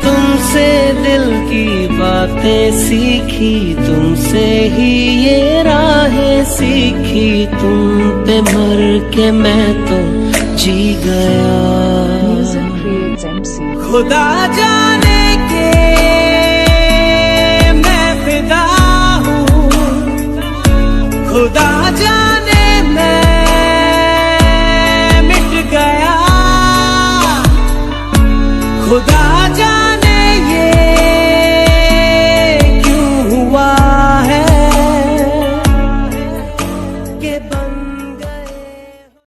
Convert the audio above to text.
तुमसे दिल की बातें सीखी, तुमसे ही ये राहें सीखी, तुम पे मर के मैं तो जी गया। खुदा जाने के मैं फिदा हूँ, खुदा